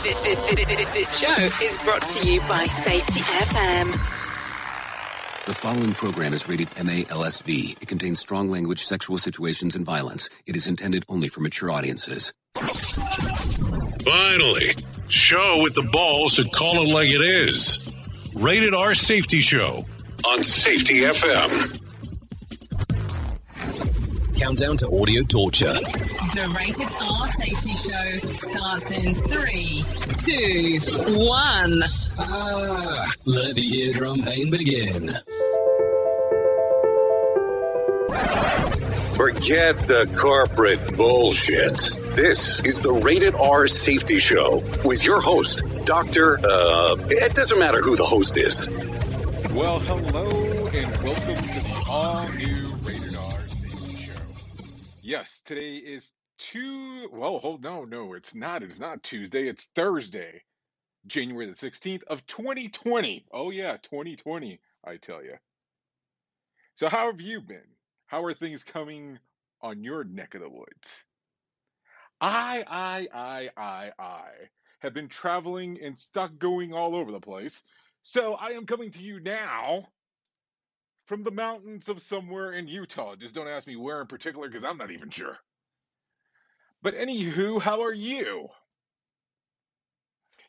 This show is brought to you by Safety FM. The following program is rated MALSV. It contains strong language, sexual situations, and violence. It is intended only for mature audiences. Finally, show with the balls to call it like it is. Rated R Safety Show on Safety FM. Countdown to audio torture. The Rated R Safety Show starts in 3, 2, 1. Let the eardrum pain begin. Forget the corporate bullshit. This is the Rated R Safety Show with your host, it doesn't matter who the host is. Well, hello and welcome to the all-new Rated R Safety Show. Yes, today is no, it's not. It's not Tuesday. It's Thursday, January the 16th of 2020. Oh yeah, 2020, I tell you. So how have you been? How are things coming on your neck of the woods? I have been traveling and stuck going all over the place. So I am coming to you now from the mountains of somewhere in Utah. Just don't ask me where in particular because I'm not even sure. But anywho, how are you?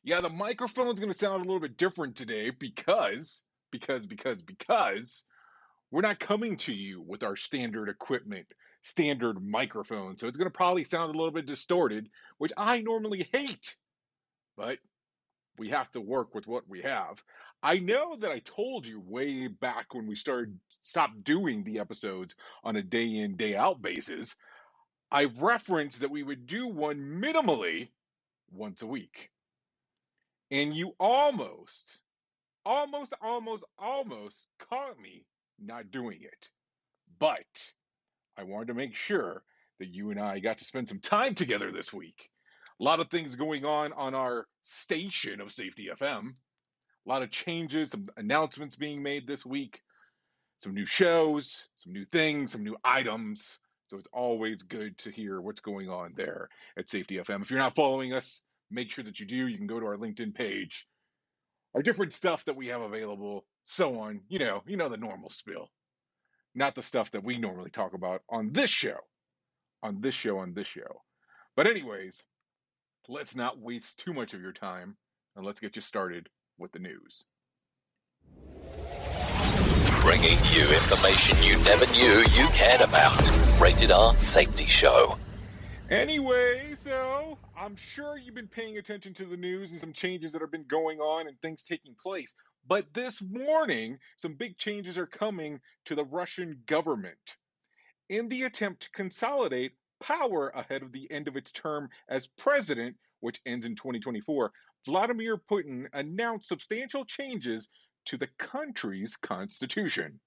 Yeah, the microphone's going to sound a little bit different today because we're not coming to you with our standard equipment, standard microphone. So it's going to probably sound a little bit distorted, which I normally hate. But we have to work with what we have. I know that I told you way back when we stopped doing the episodes on a day in, day out basis, I referenced that we would do one minimally once a week. And you almost caught me not doing it. But I wanted to make sure that you and I got to spend some time together this week. A lot of things going on our station of Safety FM. A lot of changes, some announcements being made this week. Some new shows, some new things, some new items. So it's always good to hear what's going on there at Safety FM. If you're not following us, make sure that you do. You can go to our LinkedIn page. Our different stuff that we have available, so on. You know the normal spiel. Not the stuff that we normally talk about on this show. But anyways, let's not waste too much of your time, and let's get you started with the news. Bringing you information you never knew you cared about. Rated R Safety Show. Anyway, so I'm sure you've been paying attention to the news and some changes that have been going on and things taking place. But this morning, some big changes are coming to the Russian government in the attempt to consolidate power ahead of the end of its term as president, which ends in 2024. Vladimir Putin announced substantial changes to the country's constitution.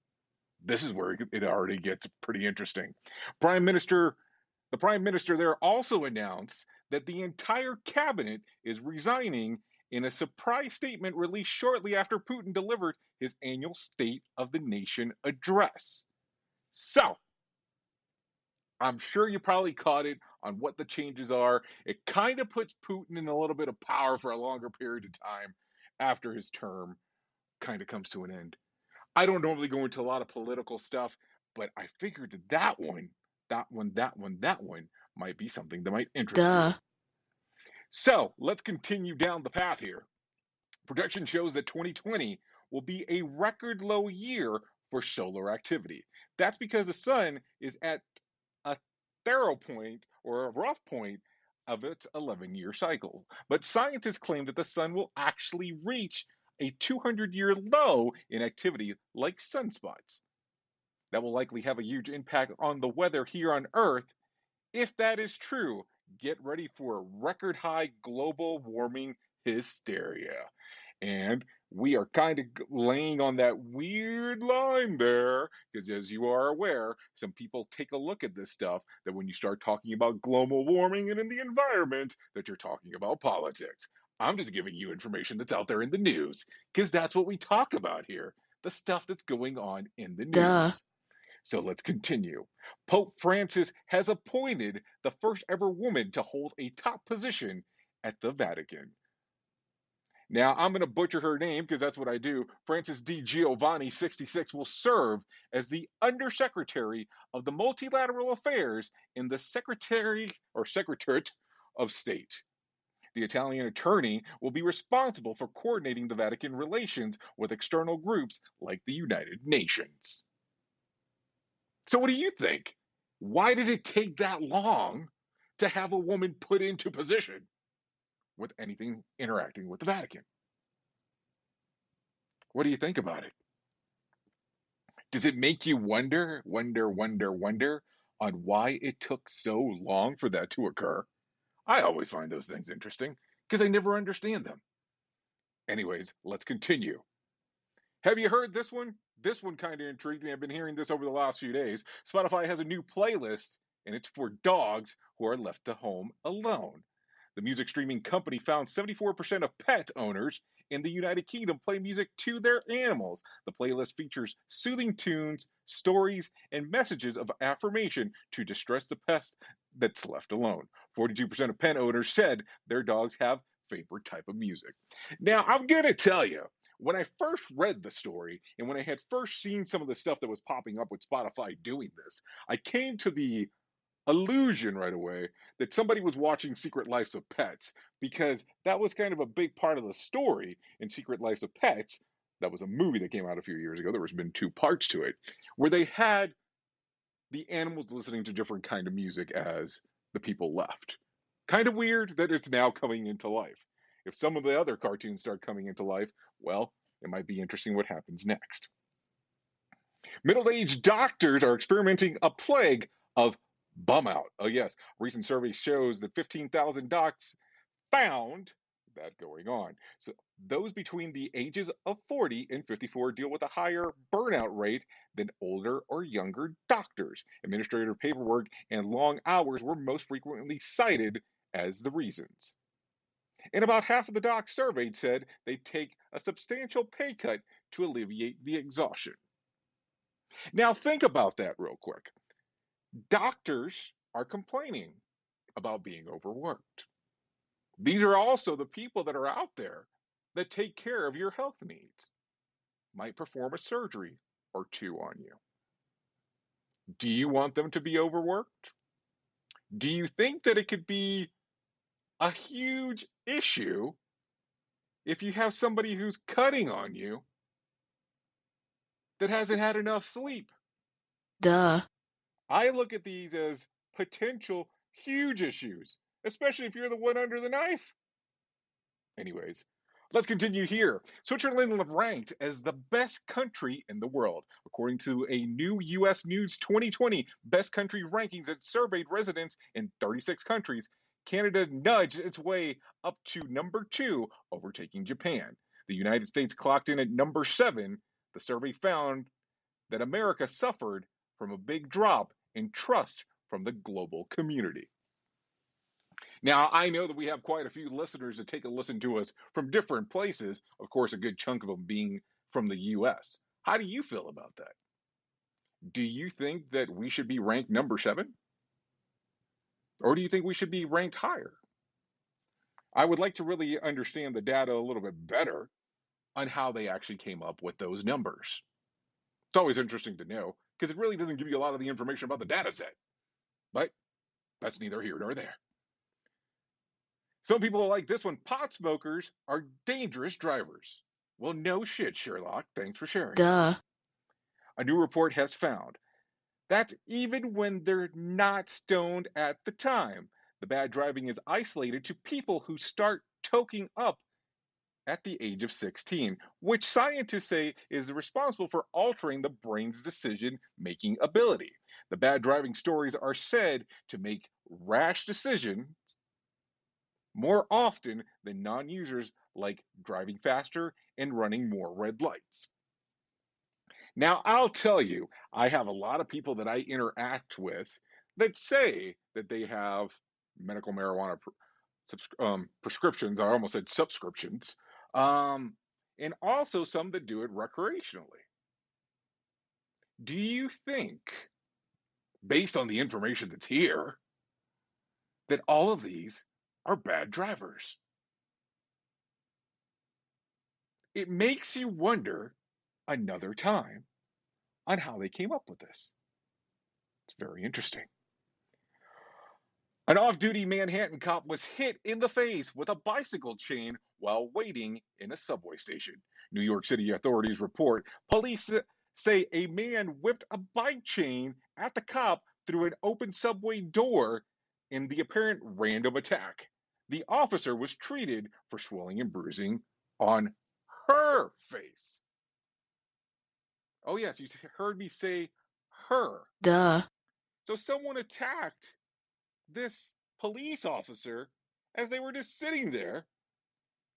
This is where it already gets pretty interesting. The prime minister there also announced that the entire cabinet is resigning in a surprise statement released shortly after Putin delivered his annual State of the Nation address. So, I'm sure you probably caught it on what the changes are. It kind of puts Putin in a little bit of power for a longer period of time after his term kind of comes to an end. I don't normally go into a lot of political stuff, but I figured that one might be something that might interest you. So let's continue down the path here. Projection shows that 2020 will be a record low year for solar activity. That's because the sun is at a thorough point or a rough point of its 11-year cycle. But scientists claim that the sun will actually reach a 200-year low in activity like sunspots. That will likely have a huge impact on the weather here on Earth. If that is true, get ready for record high global warming hysteria. And we are kind of laying on that weird line there, because as you are aware, some people take a look at this stuff, that when you start talking about global warming and in the environment, that you're talking about politics. I'm just giving you information that's out there in the news, because that's what we talk about here, the stuff that's going on in the news. So let's continue. Pope Francis has appointed the first ever woman to hold a top position at the Vatican. Now, I'm going to butcher her name because that's what I do. Frances D. Giovanni, 66, will serve as the Undersecretary of the Multilateral Affairs in the Secretariat of State. The Italian attorney will be responsible for coordinating the Vatican relations with external groups like the United Nations. So, what do you think? Why did it take that long to have a woman put into position with anything interacting with the Vatican? What do you think about it? Does it make you wonder on why it took so long for that to occur? I always find those things interesting because I never understand them. Anyways, let's continue. Have you heard this one? This one kind of intrigued me. I've been hearing this over the last few days. Spotify has a new playlist, and it's for dogs who are left at home alone. The music streaming company found 74% of pet owners in the United Kingdom play music to their animals. The playlist features soothing tunes, stories, and messages of affirmation to distress the pet that's left alone. 42% of pet owners said their dogs have favorite type of music. Now, I'm going to tell you, when I first read the story and when I had first seen some of the stuff that was popping up with Spotify doing this, I came to the illusion right away that somebody was watching Secret Lives of Pets because that was kind of a big part of the story in Secret Lives of Pets. That was a movie that came out a few years ago. There was been 2 parts to it where they had the animals listening to different kind of music as the people left. Kind of weird that it's now coming into life. If some of the other cartoons start coming into life, well, it might be interesting what happens next. Middle-aged doctors are experimenting a plague of bum out. Oh yes, recent survey shows that 15,000 docs found that going on. So those between the ages of 40 and 54 deal with a higher burnout rate than older or younger doctors. Administrative paperwork and long hours were most frequently cited as the reasons. And about half of the docs surveyed said they'd take a substantial pay cut to alleviate the exhaustion. Now think about that real quick. Doctors are complaining about being overworked. These are also the people that are out there that take care of your health needs, might perform a surgery or 2 on you. Do you want them to be overworked? Do you think that it could be a huge issue if you have somebody who's cutting on you that hasn't had enough sleep? Duh. I look at these as potential huge issues, especially if you're the one under the knife. Anyways, let's continue here. Switzerland ranked as the best country in the world. According to a new U.S. News 2020 best country rankings that surveyed residents in 36 countries, Canada nudged its way up to number 2, overtaking Japan. The United States clocked in at number 7. The survey found that America suffered from a big drop in trust from the global community. Now, I know that we have quite a few listeners that take a listen to us from different places, of course, a good chunk of them being from the U.S. How do you feel about that? Do you think that we should be ranked number 7? Or do you think we should be ranked higher? I would like to really understand the data a little bit better on how they actually came up with those numbers. It's always interesting to know because it really doesn't give you a lot of the information about the data set. But that's neither here nor there. Some people are like this one. Pot smokers are dangerous drivers. Well, no shit, Sherlock. Thanks for sharing. Duh. A new report has found that's even when they're not stoned at the time. The bad driving is isolated to people who start toking up at the age of 16, which scientists say is responsible for altering the brain's decision-making ability. The bad driving stories are said to make rash decisions more often than non-users, like driving faster and running more red lights. Now, I'll tell you, I have a lot of people that I interact with that say that they have medical marijuana prescriptions. I almost said subscriptions. And also some that do it recreationally. Do you think, based on the information that's here, that all of these are bad drivers? it makes you wonder another time on how they came up with this. It's very interesting. An off-duty Manhattan cop was hit in the face with a bicycle chain while waiting in a subway station. New York City authorities report police say a man whipped a bike chain at the cop through an open subway door in the apparent random attack. The officer was treated for swelling and bruising on her face. Oh yes, you heard me say her. Duh. So someone attacked this police officer as they were just sitting there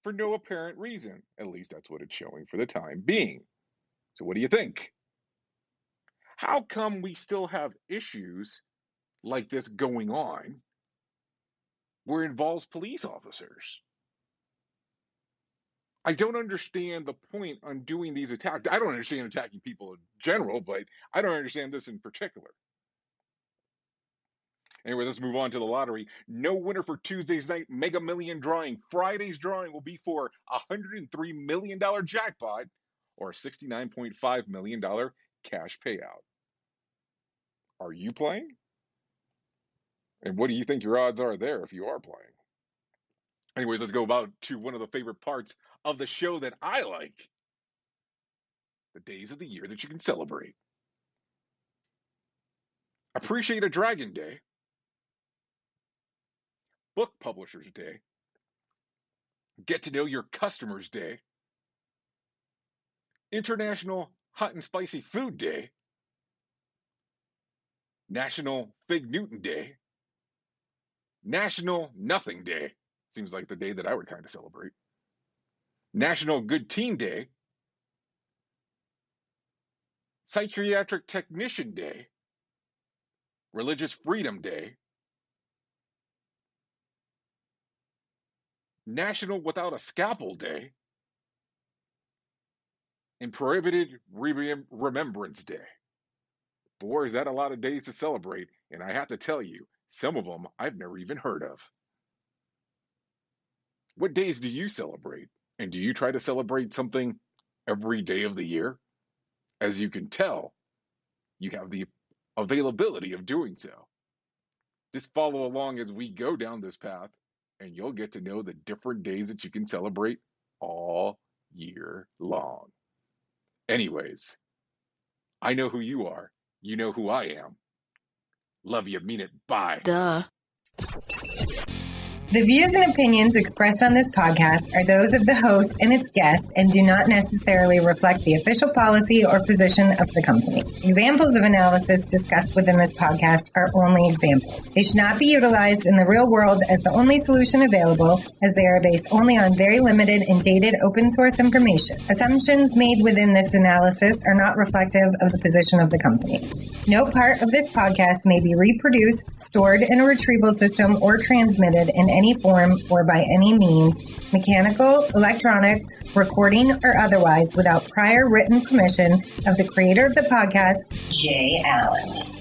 for no apparent reason. At least that's what it's showing for the time being. So what do you think? How come we still have issues like this going on where it involves police officers? I don't understand the point on doing these attacks. I don't understand attacking people in general, but I don't understand this in particular. Anyway, let's move on to the lottery. No winner for Tuesday's night Mega Million drawing. Friday's drawing will be for a $103 million jackpot or a $69.5 million cash payout. Are you playing? And what do you think your odds are there if you are playing? Anyways, let's go about to one of the favorite parts of the show that I like. The days of the year that you can celebrate. Appreciate a Dragon Day. Book Publishers Day. Get to know your customers day. International Hot and Spicy Food Day. National Fig Newton Day. National Nothing Day. Seems like the day that I would kind of celebrate. National Good Teen Day. Psychiatric Technician Day. Religious Freedom Day. National Without a Scalpel Day. And Prohibited Remembrance Day. Boy, is that a lot of days to celebrate, and I have to tell you, some of them I've never even heard of. What days do you celebrate? And do you try to celebrate something every day of the year? As you can tell, you have the availability of doing so. Just follow along as we go down this path, and you'll get to know the different days that you can celebrate all year long. Anyways, I know who you are. You know who I am. Love you, mean it, bye. Duh. The views and opinions expressed on this podcast are those of the host and its guest and do not necessarily reflect the official policy or position of the company. Examples of analysis discussed within this podcast are only examples. They should not be utilized in the real world as the only solution available, as they are based only on very limited and dated open source information. Assumptions made within this analysis are not reflective of the position of the company. No part of this podcast may be reproduced, stored in a retrieval system, or transmitted in any form or by any means, mechanical, electronic, recording, or otherwise, without prior written permission of the creator of the podcast, Jay Allen.